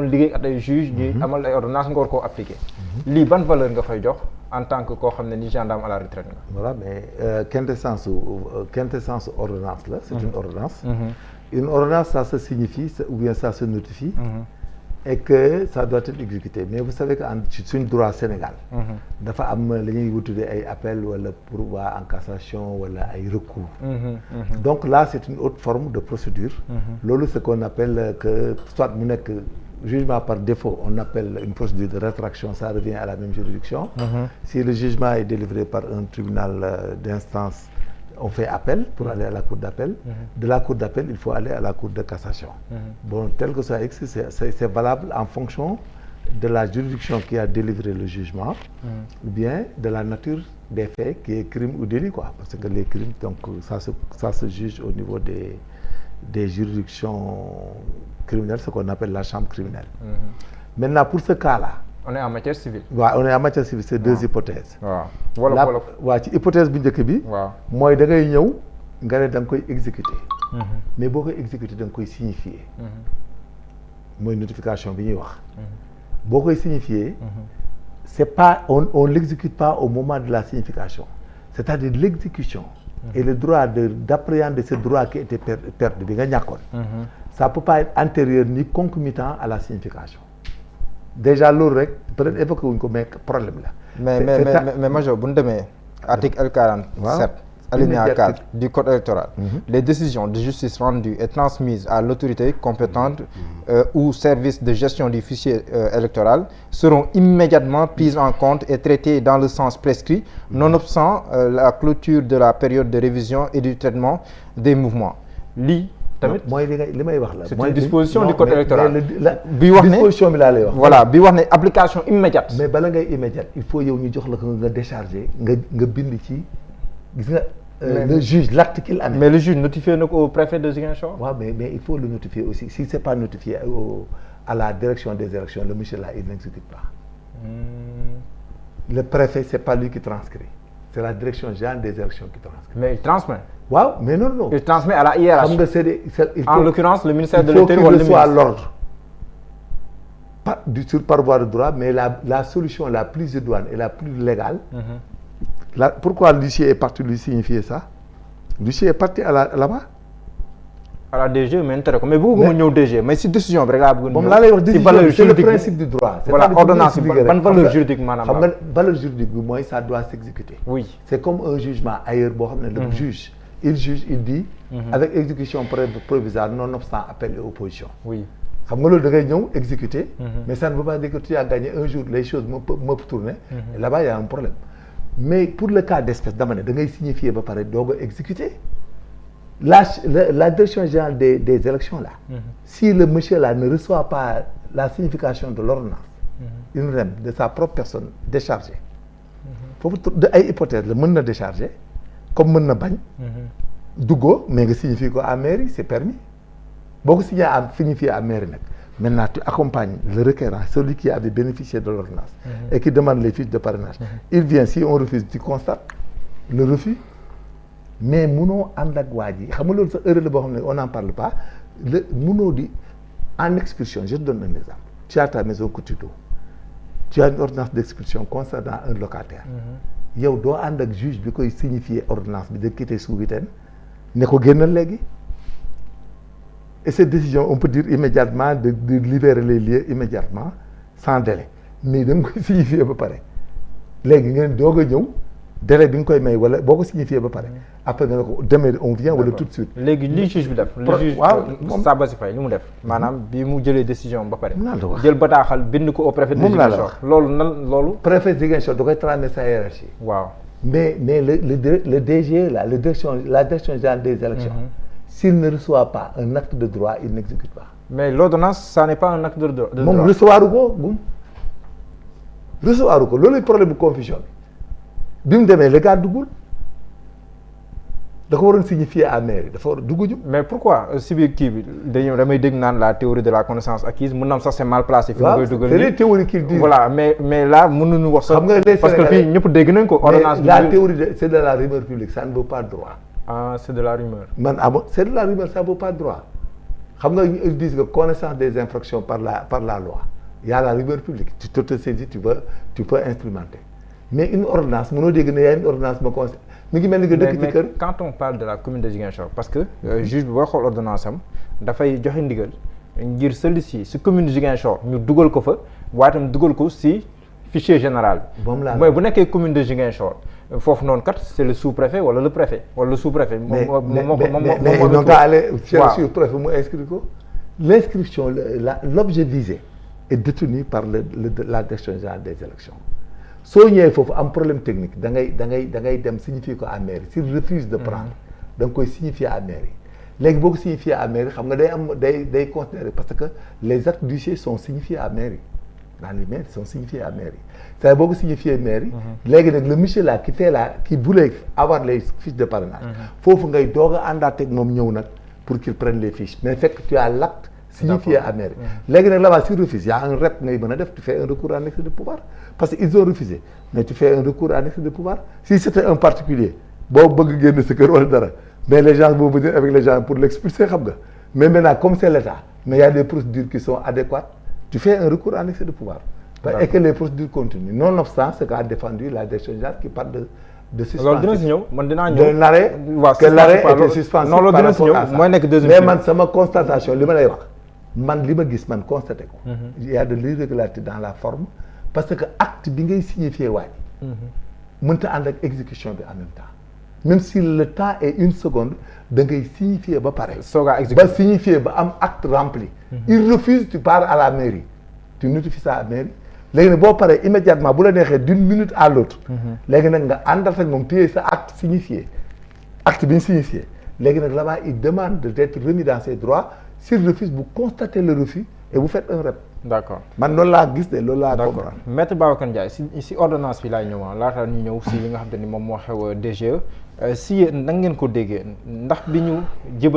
liggéey ak ay juge ñuy amal ay ordonnance nga war koo appliquer. lii ban valeur nga fay jox en tant que koo xam ne ni gendarme à la retraite nga. voilà mais quintessence ordonnance la. c'est une ordonnance. Une ordonnance ça se signifie ou bien ça se notifie. Et que ça doit être exécuté mais vous savez que suñ droit Sénégal. dafa am la ñuy tuddee ay appel wala pourvoi en cassation wala ay recours. donc là c'est une autre forme de procédure. loolu ce qu'on appelle que soit mu nekk jugement par défaut on appelle une procédure de rétraction ça revient à la même juridiction. Si le jugement est délivré par un tribunal d'instance on fait appel pour aller à la cour d'appel. De la cour d'appel il faut aller à la cour de cassation. Bon tel que ça existe c'est valable en fonction de la juridiction qui a délivré le jugement. Ou bien de la nature des faits qui est crime ou délit quoi parce que les crimes donc ça se juge au niveau des juridictions criminelles ce qu'on appelle la chambre criminelle. Maintenant pour ce cas-là. On est en matière civile. waaw on est en matière civile c'est deux hypothèses. waaw waaw ci hypothèse bu njëkk bi. waaw mooy da ngay ñëw nga ne da nga koy exécuter. mais boo koy exécuter da nga koy signifier. mooy notification bi ñuy wax. boo koy signifier. c'est pas on l'exécute pas au moment de la signification c'est-à-dire l'exécution. et le droit d'appréhender ce droit qui était perdu bi nga ñàkkoon. ça peut pas être antérieur ni concomitant à la signification. déjà loolu rek peut-être évoqué wuñ ko mais problème la. mais major bu ñu demee article L47 alinéa 4 du code électoral. Les décisions de justice rendues et transmises à l'autorité compétente ou service de gestion du fichier électoral seront immédiatement prises en compte et traitées dans le sens prescrit nonobstant la clôture de la période de révision et du traitement des mouvements lii. tamit mooy li may wax la. c'est une disposition du code électoral. bi wax ne disposition bi laa lay wax. voilà bi wax ne application immédiate. mais bala ngay immédiate il faut yow ñu jox la ko nga décharger nga bind ci gis nga. le juge l'acte qu'il a. mais le juge notifié na ko au préfet de Ziguinchor. waaw mais il faut le notifier aussi si c'est pas notifié à la direction des élections le monsieur là il n'exécute pas. Le préfet c'est pas lui qui transcrit c'est la direction générale des élections qui transcrit. mais il transmet. waaw mais non. il transmet à la hiérarchie. xam nga en l'occurrence le ministère de l'Intérieur wala le ministre. Il faut qu'il reçoive l'ordre par voie de droit mais la solution la plus idoine et la plus légale. Pourquoi l'huissier est parti lui signifier ça? L'huissier est parti là-bas. à la DG mais tere ko mais bëgguma ñëw DG mais si décision bi rek laa bëgg. moom laa lay wax décision c'est le principe du droit. voilà ordonnance bi ban valeur juridique maanaam. xam nga valeur juridique bi mooy ça doit s'exécuter. oui c'est comme un jugement ailleurs boo xam ne le juge il dit. avec exécution provisoire nonobstant appel et opposition. oui xam nga loolu da ngay ñëw exécuter. mais ça ne veut pas dire que tu as gagné un jour les choses me tourner. et là-bas il y a un problème. mais pour le cas d'espèce dama ne da ngay signifier ba pare doog a exécuter. La direction générale des élections là. Si le monsieur là ne reçoit pas la signification de l'ordonnance. une REM de sa propre personne déchargée. foofu de ay hypothèse la mën na décharger comme mën na bañ. duggoo mais nga signifier ko à mairie c'est permis boo ko signifier à mairie nag maintenant tu accompagnes le requérant celui qui avait bénéficié de l'ordonnance. et qui demande les fiches de parrainage. il vient si on refuse tu constates le refus. mais munoo ànd ak waa ji xam nga loolu sa erreur la boo xam ne on n'en parle pas le munoo di en expulsion je te donne un exemple tu as ta maison que tu loues tu as une ordonnance d'expulsion concernant un locataire. yow doo ànd ak juge bi koy signifier ordonnance bi de quitter sous huitaine ne ko génnal léegi et cette décision on peut dire immédiatement de libérer les lieux immédiatement sans délai mais da nga koy signifier ba pare léegi ngeen doog a ñëw. délai bi nga koy may wala boo ko signifié ba pare après nga ne ko demain on vient wala tout de suite. léegi li juge bi def. le juge Sabassy Faye li mu def. maanaam bi mu jëlee décision ba pare. jël bataaxal bind ko au préfet de Ziguinchor. loolu loolu. préfet de Ziguinchor da koy transmettre sa hiérarchie. waaw mais le DG là la direction générale des élections. s'il ne reçoit pas un acte de droit il n'exécute pas. mais l'ordonnance ça n'est pas un acte de droit. moom recevoir ko loolu problème bu confusion bi mu demee le gars duggul da ko waroon signifier à mairie dafa war a dugguñu. mais pourquoi si biir kii bi damay dégg naan la théorie de la connaissance acquise mun na am sax c'est mal placé. fi mu koy dugal c'est les théories qui disent. voilà mais là mënuñu wax sax. xam nga parce que fii ñëpp dégg nañ ko. ordonnance la théorie c'est de la rumeur publique ça ne vaut pas droit. ah c'est de la rumeur. c'est de la rumeur ça vaut pas droit. xam nga ils disent que connaissance des infractions par la loi il y a la rigueur publique tu t'autosaisis tu peux instrumenter mais une ordonnance mënoo dégg ne y a une ordonnance ma conseil mi ngi mel ni que dëkk ci kër. mais quand on parle de la commune de Ziguinchor parce que juge bi boo xool ordonnance am dafay joxe ndigal ngir celui-ci si commune de Ziguinchor ñu dugal ko fa waaye tam dugal ko si fichier général bi. mooy bu nekkee commune de Ziguinchor foofu noonu kat c'est le sous-préfet wala le préfet wala le sous-préfet. mais ils n'ont qu'à aller chez le sous-préfet mu inscrire ko. l'inscription l'objet visé est détenu par la direction générale des élections soo ñëwee foofu am problème technique da ngay dem signifier ko à mairie s'il refuse de prendre da nga koy signifier à mairie léegi boo ko signifier à mairie xam nga day considérer parce que les actes d'huissier sont signifiés à mairie dans les mairies sont signifiés à mairie c'est boo ko signifier mairie léegi nag le monsieur là qui voulait avoir les fiches de parrainage foofu ngay doog a àndaat ak moom ñëw nag pour qu'il prenne les fiches mais fekk tu as l'acte signifié à mairie léegi nag là-bas s'il refuse y a un rep ngay mën a def tu fais un recours en excès de pouvoir parce que ils ont refusé mais tu fais un recours en excès de pouvoir si c'était un particulier boo bëgg génn sa kër wala dara mais les gens vont venir avec les gens pour l'expulser xam nga mais maintenant comme c'est l'État mais il y a des procédures qui sont adéquates tu fais un recours en excès de pouvoir et que les procédures continuent nonobstant ce qu'a défendu la direction générale qui parle de suspension. loolu dina si ñëw man dinaa ñëw. de l'arrêt que l'arrêt était suspensif par rapport à ça mooy nekk deuxième mais man sama constatation li ma lay wax man li ma gis man constaté ko il y a de l'irrégularité dans la forme parce que acte bi ngay signifier waaj mënta ànd ak exécution bi en même temps même si le temps est une seconde da ngay signifier ba pare ba signifier ba am acte rempli il refuse tu pars à la mairie tu notifies ça à la mairie léegi nag boo paree immédiatement bu la neexee d'une minute à l'autre léegi nag nga àndat ak moom téye sa acte signifié acte bi ñu signifié léegi nag là-bas il demande d'être remis dans ses droits s'il refuse vous constatez le refus et vous faites un rep. d'accord man loolu laa gis de loolu laa comprendre. maître Babacar Ndiaye si ordonnance bi laay ñëw laata ñu ñëw si li nga xam te ni moom moo xew DGE si na ngeen ko déggee ndax bi ñu jëbal